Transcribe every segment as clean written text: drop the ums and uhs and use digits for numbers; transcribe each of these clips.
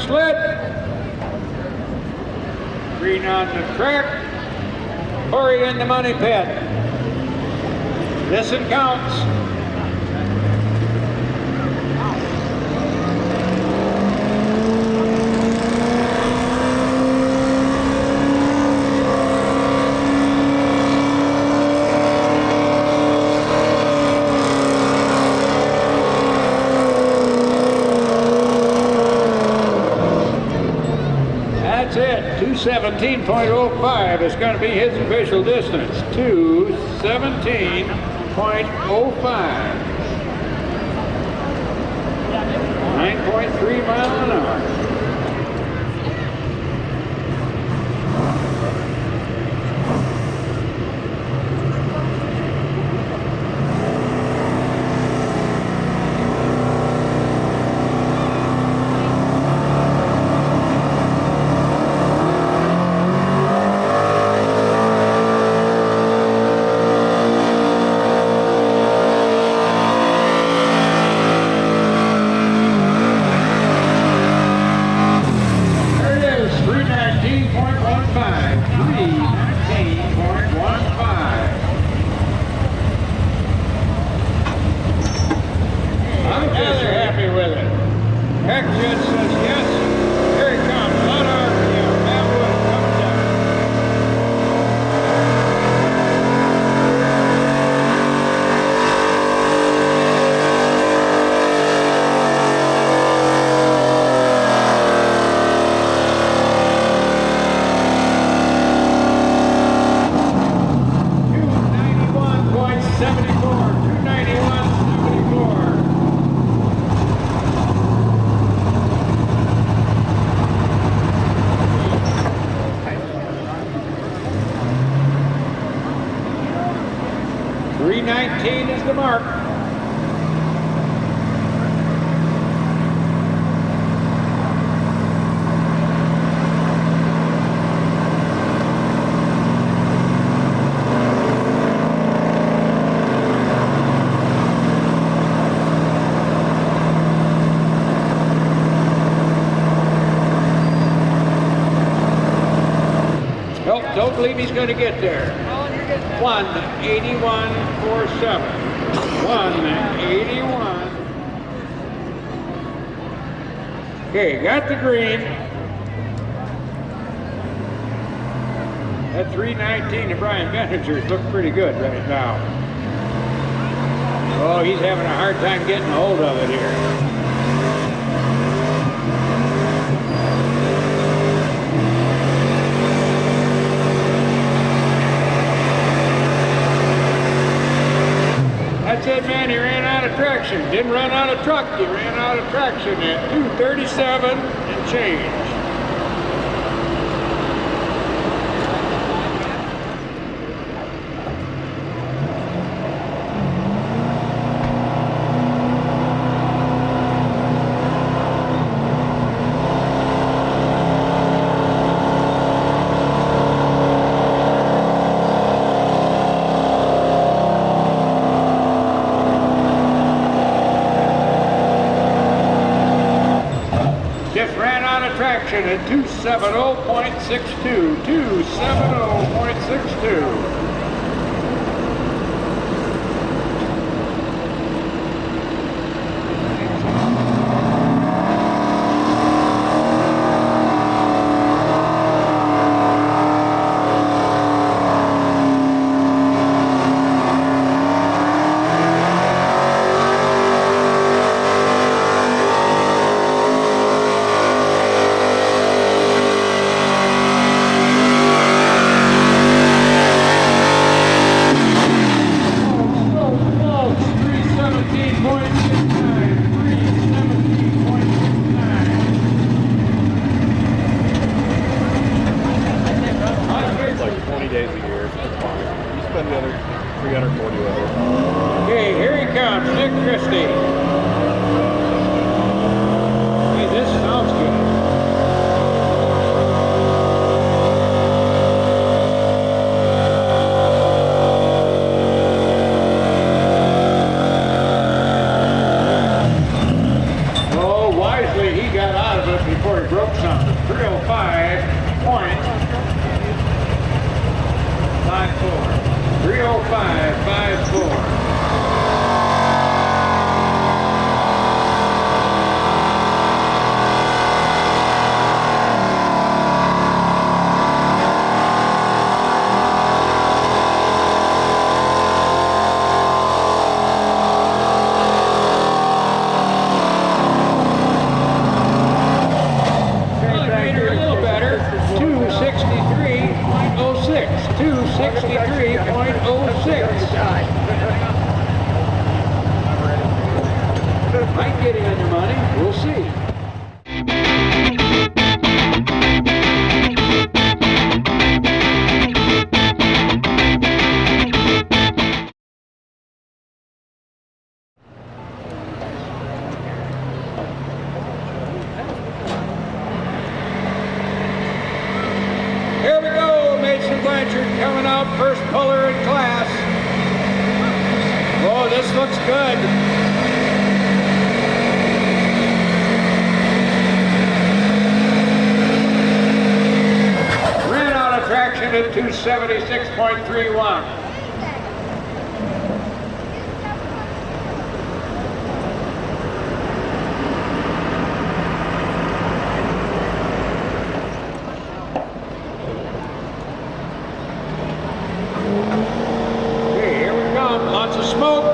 sled. Green on the track. Corey in the money pit. This one counts. That's it. 2:17.05 is going to be his official distance. 2:17.05. 9.3 miles an hour. Heck just says yes. Here he comes. Let our Manwood coming down. .74. 291.74. .319 is the mark. Nope, don't believe he's going to get there. 1:81.47. 1:81. Okay, got the green. That 319 of Brian Benninger's look pretty good right now. Oh, he's having a hard time getting a hold of it here. That's it, man. He ran out of traction. Didn't run out of truck. He ran out of traction at 2:37 and change. Just ran out of traction at 270.62. 270.62. Days a year, it's fine. You spend the other 340 with it. Okay, here he comes, Nick Christie. Hey, this sounds good. Oh, wisely he got out of it before he broke. getting on your money? We'll see. Here we go, Mason Blanchard coming out, first puller in class. Oh, this looks good. Ran out of traction at 276.31. Okay, here we come. Lots of smoke.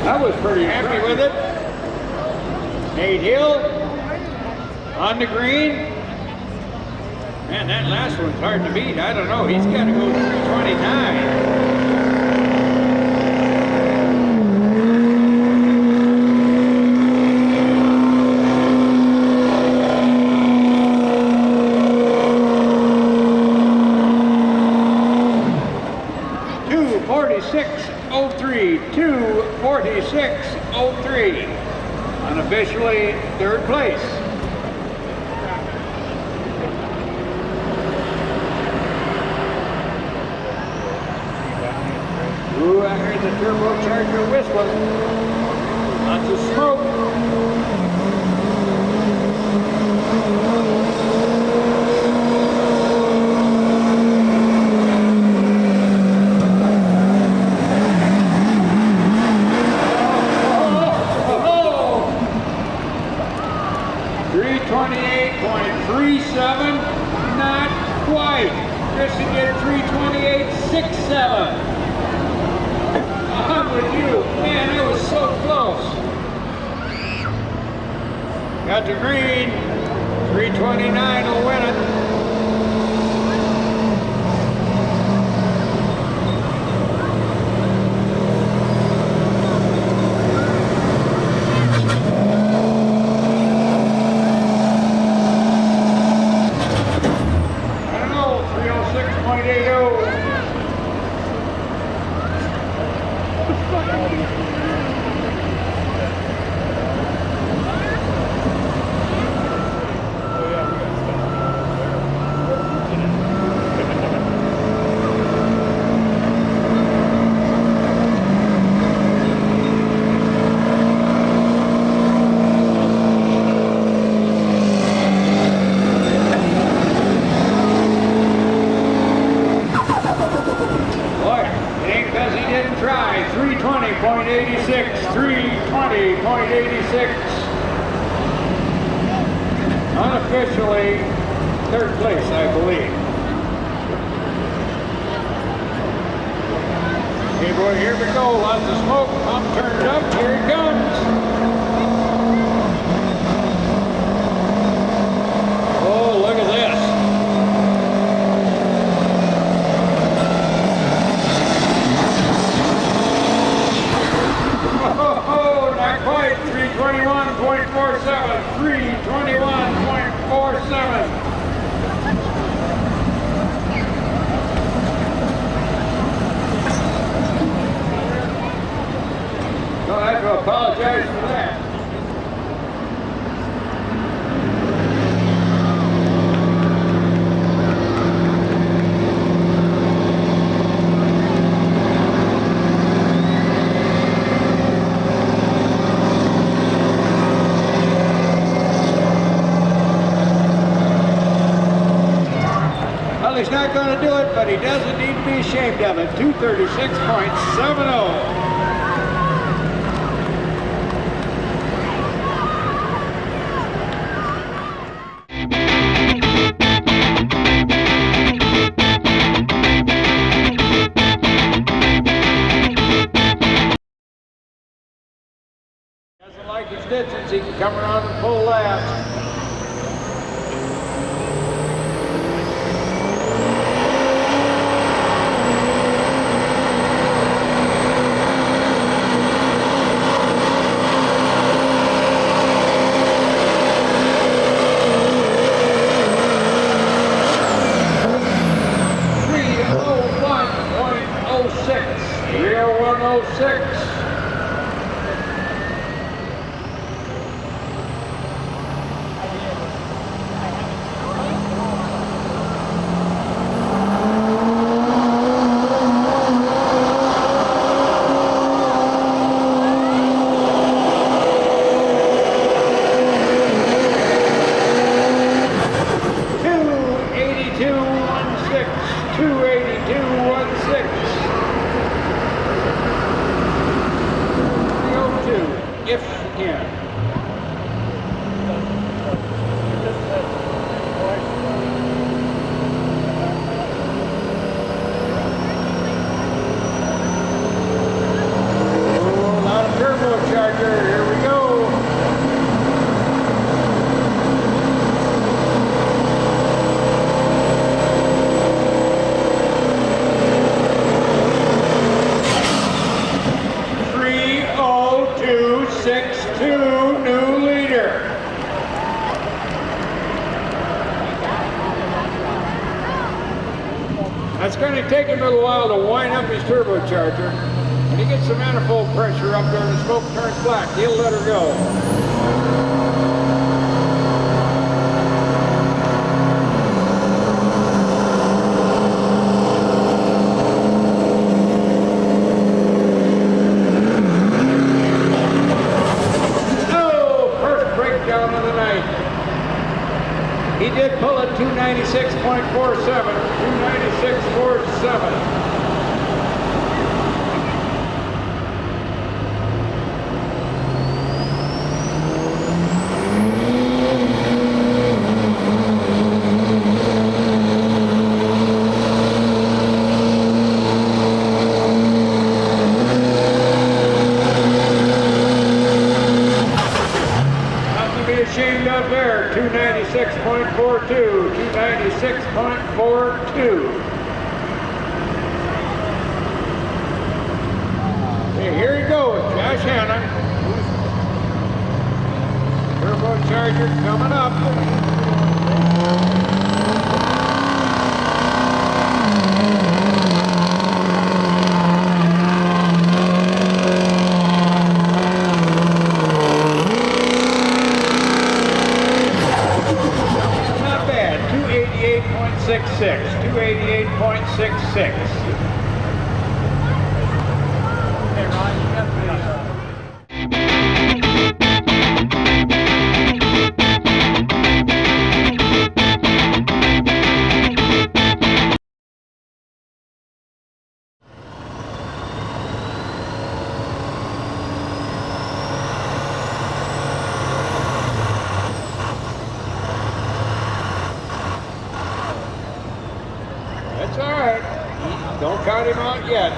I was pretty happy with it. Nate Hill on the green. Man, that last one's hard to beat. I don't know. He's got to go 329. .246.03, 246.03, unofficially third place. Ooh, I heard the turbocharger whistling. Lots of smoke. .37, not quite. Christian did 328.67. I'm with you. Man, that was so close. Got the green. 329 will win it. Try 320.86, 320.86. Unofficially third place, I believe. Okay, boy, here we go. Lots of smoke. Pump turned up. Here it comes. Oh, look at this. Oh, not quite. 321.47. 321.47. Don't have to apologize for that. He's not going to do it, but he doesn't need to be ashamed of it. 236.70. If you can. Oh, not a turbocharger. Here we go. New leader. That's going to take him a little while to wind up his turbocharger. When he gets the manifold pressure up there and the smoke turns black, he'll let her go. He did pull at 296.47, 296.47. Ashamed of there, 296.42, 296.42. Okay, here he goes, Josh Hanna. Turbocharger coming up. Not bad, 288.66, 288.66. Hey Ron, you got the That's all right. Don't count him out yet.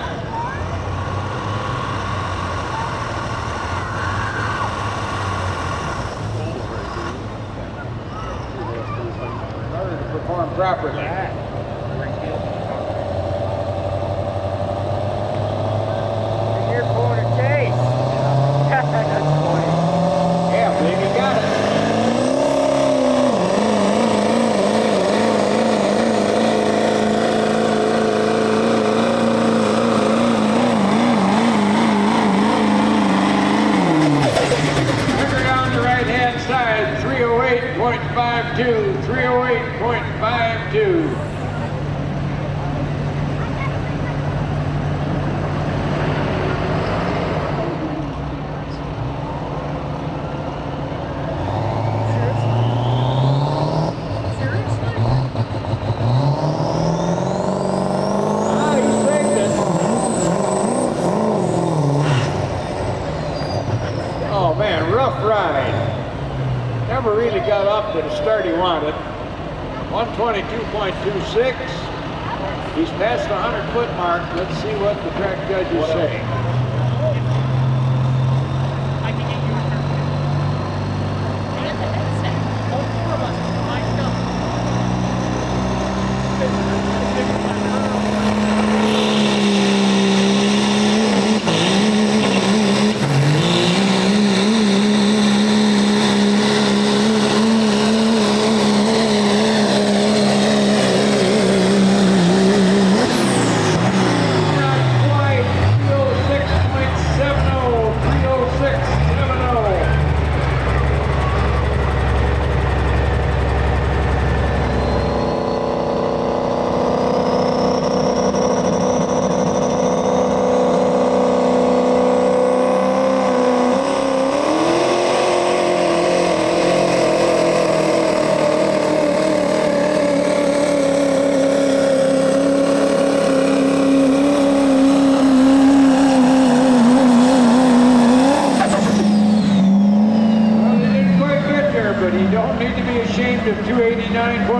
In order to perform properly. You're going to chase. That's funny. Yeah, I believe you got it. Side 308.52, 308.52. Oh man, rough ride. Never really got up to the start he wanted. 122.26. He's past the 100-foot mark. Let's see what the track judges say.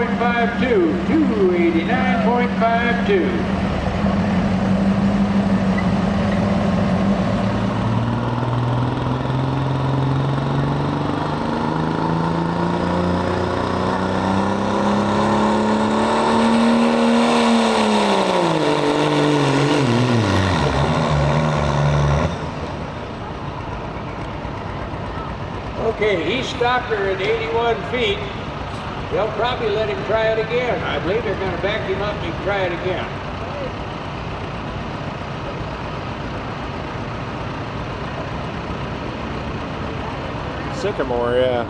289.52. 289.52. Okay, he stopped her at 81 feet. They'll probably let him try it again. I believe they're going to back him up and he can try it again. Sycamore, yeah.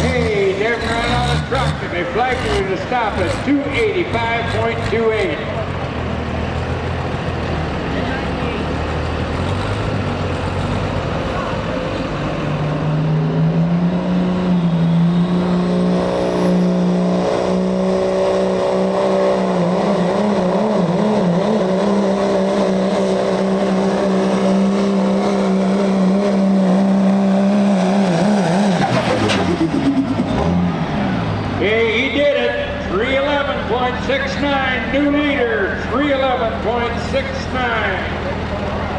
Hey, they're running on a truck and they flagged him to stop at 285.28. Hey, he did it. 311.69, new leader, 311.69.